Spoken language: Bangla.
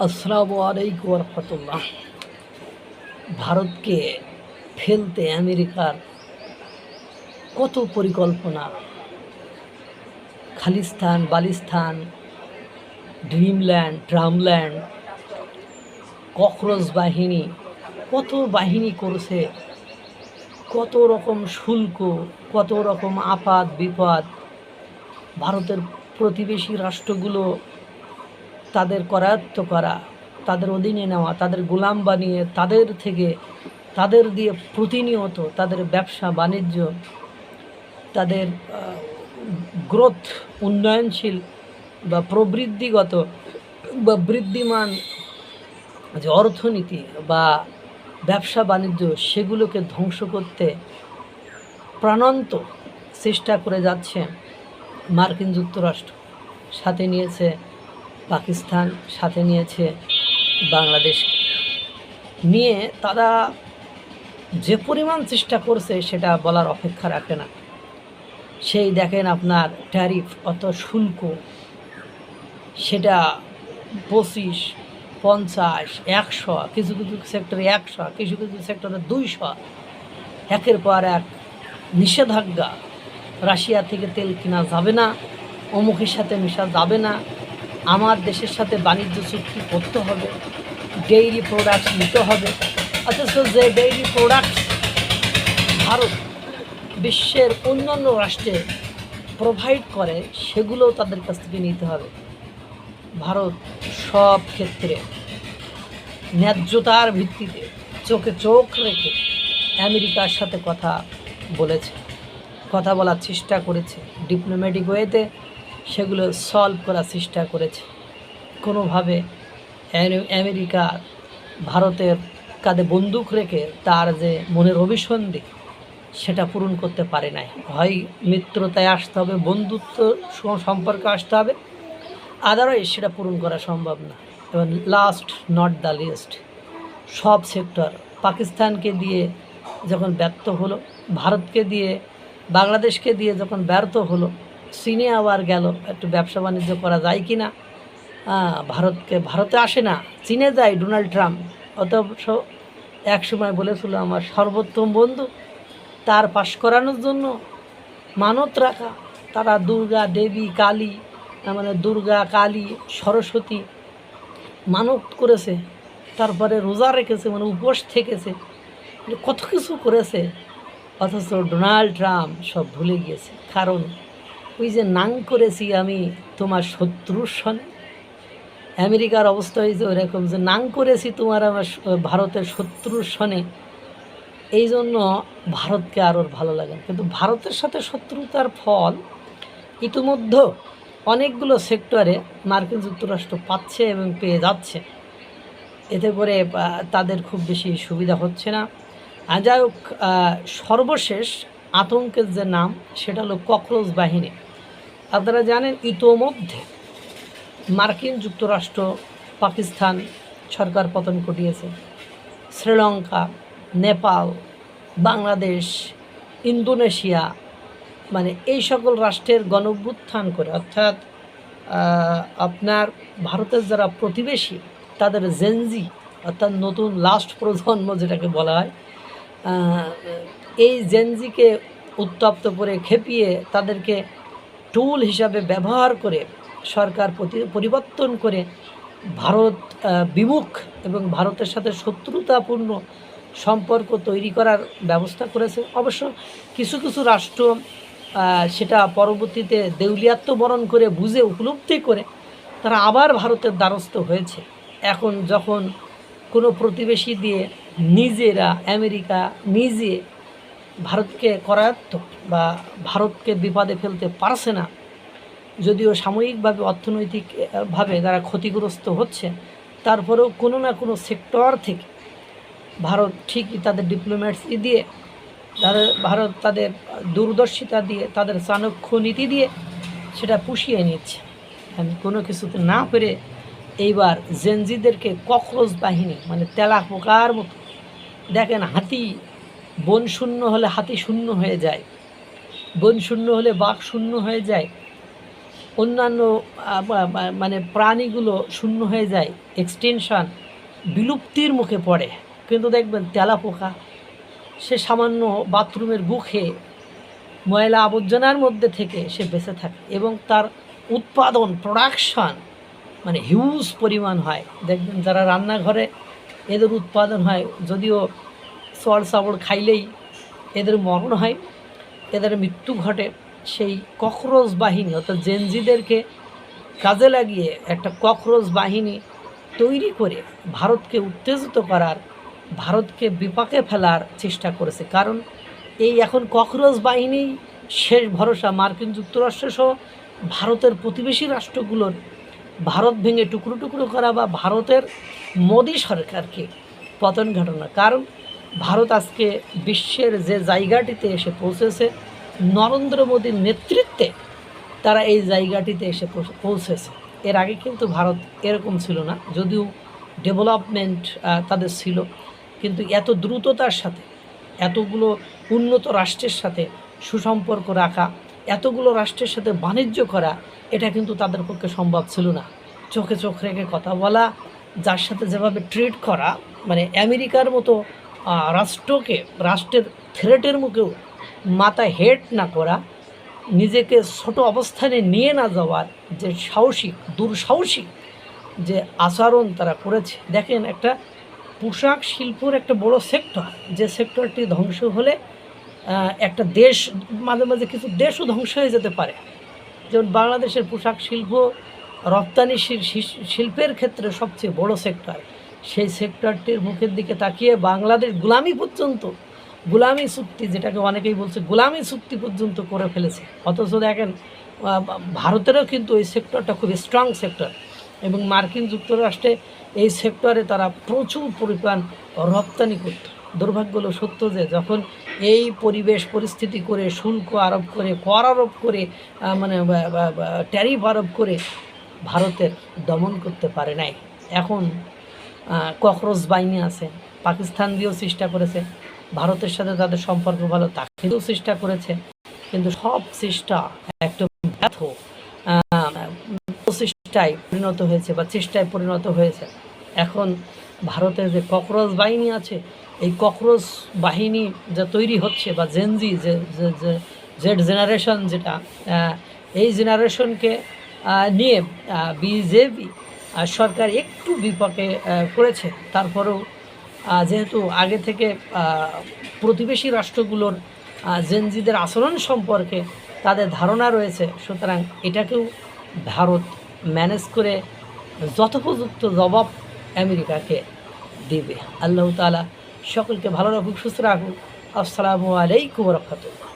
আসসালামু আলাইকুম রহমতুল্লাহ। ভারতকে ফেলতে আমেরিকার কত পরিকল্পনা, খালিস্তান, বালিস্তান, ড্রিমল্যান্ড, ড্রামল্যান্ড, ককরোচ বাহিনী, কত বাহিনী করেছে, কত রকম শুল্ক, কত রকম আপাত বিপদ। ভারতের প্রতিবেশী রাষ্ট্রগুলো তাদের করায়ত্ত করা, তাদের অধীনে নেওয়া, তাদের গোলাম বানিয়ে তাদের দিয়ে প্রতিনিয়ত তাদের ব্যবসা বাণিজ্য, তাদের গ্রোথ, উন্নয়নশীল বা প্রবৃদ্ধিগত বা বৃদ্ধিমান যে অর্থনীতি বা ব্যবসা বাণিজ্য, সেগুলোকে ধ্বংস করতে প্রাণান্ত চেষ্টা করে যাচ্ছে মার্কিন যুক্তরাষ্ট্র। সাথে নিয়েছে পাকিস্তান, সাথে নিয়েছে বাংলাদেশ। নিয়ে তারা যে পরিমাণ চেষ্টা করছে সেটা বলার অপেক্ষা রাখে না। সেই দেখেন আপনার ট্যারিফ, অত শুল্ক, সেটা 25, 50, 100, কিছু কিছু সেক্টরে 100, কিছু কিছু সেক্টরে 200, একের পর এক নিষেধাজ্ঞা। রাশিয়া থেকে তেল কেনা যাবে না, অমুকের সাথে মেশা যাবে না, আমার দেশের সাথে বাণিজ্য চুক্তি করতে হবে, ডেইরি প্রোডাক্টস নিতে হবে। অথচ যে ডেইরি প্রোডাক্টস ভারত বিশ্বের অন্যান্য রাষ্ট্রে প্রোভাইড করে, সেগুলোও তাদের কাছ থেকে নিতে হবে। ভারত সব ক্ষেত্রে ন্যায্যতার ভিত্তিতে চোখে চোখ রেখে আমেরিকার সাথে কথা বলেছে, কথা বলার চেষ্টা করেছে, ডিপ্লোম্যাটিক ওয়েতে সেগুলো সলভ করার চেষ্টা করেছে। কোনোভাবে আমেরিকা ভারতের কাঁধে বন্দুক রেখে তার যে মনের অভিসন্ধি, সেটা পূরণ করতে পারে নাই। হয় মিত্রতায় আসতে হবে, বন্ধুত্ব সম্পর্কে আসতে হবে, আদারওয়াইজ সেটা পূরণ করা সম্ভব না। এবং লাস্ট নট দ্য লিস্ট, সব সেক্টর পাকিস্তানকে দিয়ে যখন ব্যর্থ হলো, ভারতকে দিয়ে, বাংলাদেশকে দিয়ে যখন ব্যর্থ হলো, চীনে আবার গেল একটু ব্যবসা বাণিজ্য করা যায় কি না। ভারতে আসে না, চীনে যায় ডোনাল্ড ট্রাম্প। অথচ এক সময় বলেছিল আমার সর্বোত্তম বন্ধু, তার পাশ করানোর জন্য মানত রাখা। তারা দুর্গা দেবী, কালী, মানে দুর্গা, কালী, সরস্বতী মানত করেছে, তারপরে রোজা রেখেছে, মানে উপোস থেকেছে, কত কিছু করেছে। অথচ ডোনাল্ড ট্রাম্প সব ভুলে গিয়েছে। কারণ ওই যে নাং করেছি আমি তোমার শত্রুর সনে, আমেরিকার অবস্থা হয়েছে ওরকম যে নাং করেছি তোমার আমার ভারতের শত্রুর সনে। এই জন্য ভারতকে আরও ভালো লাগে। কিন্তু ভারতের সাথে শত্রুতার ফল ইতিমধ্যে অনেকগুলো সেক্টরে মার্কিন যুক্তরাষ্ট্র পাচ্ছে এবং পেয়ে যাচ্ছে। এতে করে তাদের খুব বেশি সুবিধা হচ্ছে না। যাই হোক, সর্বশেষ আতঙ্কের যে নাম, সেটা হলো ককরোচ বাহিনী। আপনারা জানেন ইতোমধ্যে মার্কিন যুক্তরাষ্ট্র, পাকিস্তান সরকার পতন ঘটিয়েছে, শ্রীলঙ্কা, নেপাল, বাংলাদেশ, ইন্দোনেশিয়া, মানে এই সকল রাষ্ট্রের গণঅভ্যুত্থান করে, অর্থাৎ আপনার ভারতের যারা প্রতিবেশী তাদের জেনজি, অর্থাৎ নতুন লাস্ট প্রজন্ম যেটাকে বলা হয়, এই জেনজিকে উত্তপ্ত করে খেপিয়ে তাদেরকে টুল হিসাবে ব্যবহার করে সরকার পরিবর্তন করে ভারত বিমুখ এবং ভারতের সাথে শত্রুতাপূর্ণ সম্পর্ক তৈরি করার ব্যবস্থা করেছে। অবশ্য কিছু কিছু রাষ্ট্র সেটা পরবর্তীতে দেউলিয়াত্ব বরণ করে, বুঝে, উপলব্ধি করে তারা আবার ভারতের দ্বারস্থ হয়েছে। এখন যখন কোনো প্রতিবেশী দিয়ে নিজেরা, আমেরিকা নিজে ভারতকে করায়ত্ত বা ভারতকে বিপদে ফেলতে পারছে না, যদিও সাময়িকভাবে অর্থনৈতিকভাবে তারা ক্ষতিগ্রস্ত হচ্ছে, তারপরেও কোনো না কোনো সেক্টর থেকে ভারত ঠিকই তাদের ডিপ্লোম্যাটসি দিয়ে, ভারত তাদের দূরদর্শিতা দিয়ে, তাদের চাণক্য নীতি দিয়ে সেটা পুষিয়ে নিচ্ছে। কোনো কিছুতে না পেরে এইবার জেনজিদেরকে ককরোচ বাহিনী, মানে তেলা পোকার মতো, দেখেন হাতি বন শূন্য হলে হাতি শূন্য হয়ে যায়, বন শূন্য হলে বাঘ শূন্য হয়ে যায়, অন্যান্য মানে প্রাণীগুলো শূন্য হয়ে যায়, এক্সটেনশন বিলুপ্তির মুখে পড়ে। কিন্তু দেখবেন তেলাপোকা সে সামান্য বাথরুমের বুকে ময়লা আবর্জনার মধ্যে থেকে সে বেঁচে থাকে এবং তার উৎপাদন প্রোডাকশান মানে হিউজ পরিমাণ হয়। দেখবেন যারা রান্নাঘরে এদের উৎপাদন হয়, যদিও চড় চাবড় খাইলেই এদের মরণ হয়, এদের মৃত্যু ঘটে। সেই ককরোচ বাহিনী অর্থাৎ জেনজিদেরকে কাজে লাগিয়ে একটা ককরোচ বাহিনী তৈরি করে ভারতকে উত্তেজিত করার, ভারতকে বিপাকে ফেলার চেষ্টা করেছে। কারণ এই এখন ককরোচ বাহিনী শেষ ভরসা মার্কিন যুক্তরাষ্ট্র সহ ভারতের প্রতিবেশী রাষ্ট্রগুলোর ভারত ভেঙে টুকরো টুকরো করা বা ভারতের মোদী সরকারকে পতন ঘটানো। কারণ ভারত আজকে বিশ্বের যে জায়গাটিতে এসে পৌঁছেছে, নরেন্দ্র মোদীর নেতৃত্বে তারা এই জায়গাটিতে এসে পৌঁছেছে। এর আগে কিন্তু ভারত এরকম ছিল না, যদিও ডেভেলপমেন্ট তাদের ছিল, কিন্তু এত দ্রুততার সাথে এতগুলো উন্নত রাষ্ট্রের সাথে সুসম্পর্ক রাখা, এতগুলো রাষ্ট্রের সাথে বাণিজ্য করা, এটা কিন্তু তাদের পক্ষে সম্ভব ছিল না। চোখে চোখ রেখে কথা বলা, যার সাথে যেভাবে ট্রিট করা, মানে আমেরিকার মতো রাষ্ট্রকে রাষ্ট্রের থ্রেটের মুখেও মাথা হেট না করা, নিজেকে ছোট অবস্থানে নিয়ে না যাওয়ার যে সাহসিক দুঃসাহসিক যে আচরণ তারা করেছে। দেখেন, একটা পোশাক শিল্পর একটা বড় সেক্টর, যে সেক্টরটি ধ্বংস হলে একটা দেশ, মাঝে মাঝে কিছু দেশও ধ্বংস হয়ে যেতে পারে। যেমন বাংলাদেশের পোশাক শিল্প রপ্তানি শিল্পের ক্ষেত্রে সবচেয়ে বড় সেক্টর। সেই সেক্টরটির মুখের দিকে তাকিয়ে বাংলাদেশ গোলামি পর্যন্ত, গোলামি চুক্তি যেটাকে অনেকেই বলছে গোলামি চুক্তি পর্যন্ত করে ফেলেছে। অথচ দেখেন ভারতেরও কিন্তু এই সেক্টরটা খুব স্ট্রং সেক্টর এবং মার্কিন যুক্তরাষ্ট্রে এই সেক্টরে তারা প্রচুর পরিমাণ রপ্তানি করত। দুর্ভাগ্য হলো সত্য যে যখন এই পরিবেশ পরিস্থিতি করে, শুল্ক আরোপ করে, কর আরোপ করে, মানে ট্যারিফ আরোপ করে ভারতের দমন করতে পারে নাই। এখন ককরোচ বাহিনী আছে, পাকিস্তান দিয়েও চেষ্টা করেছে, ভারতের সাথে তাদের সম্পর্ক ভালো তাকেও চেষ্টা করেছে, কিন্তু সব চেষ্টা একটা ব্যর্থ প্রচেষ্টায় পরিণত হয়েছে বা চেষ্টায় পরিণত হয়েছে। এখন ভারতের যে ককরোচ বাহিনী আছে, এই ককরোচ বাহিনী যা তৈরি হচ্ছে বা জেনজি যে জেড জেনারেশন যেটা, এই জেনারেশনকে নিয়ে বিজেপি সরকার একটু বিপাকে করেছে। তারপরেও যেহেতু আগে থেকে প্রতিবেশী রাষ্ট্রগুলোর জেনজিদের আচরণ সম্পর্কে তাদের ধারণা রয়েছে, সুতরাং এটাকেও ভারত ম্যানেজ করে যথোপযুক্ত জবাব আমেরিকাকে দিবে। আল্লাহ তাআলা সকলকে ভালো রাখুক, সুস্থ রাখুক। আসসালামু আলাইকুম ওয়া রাহমাতুল্লাহ।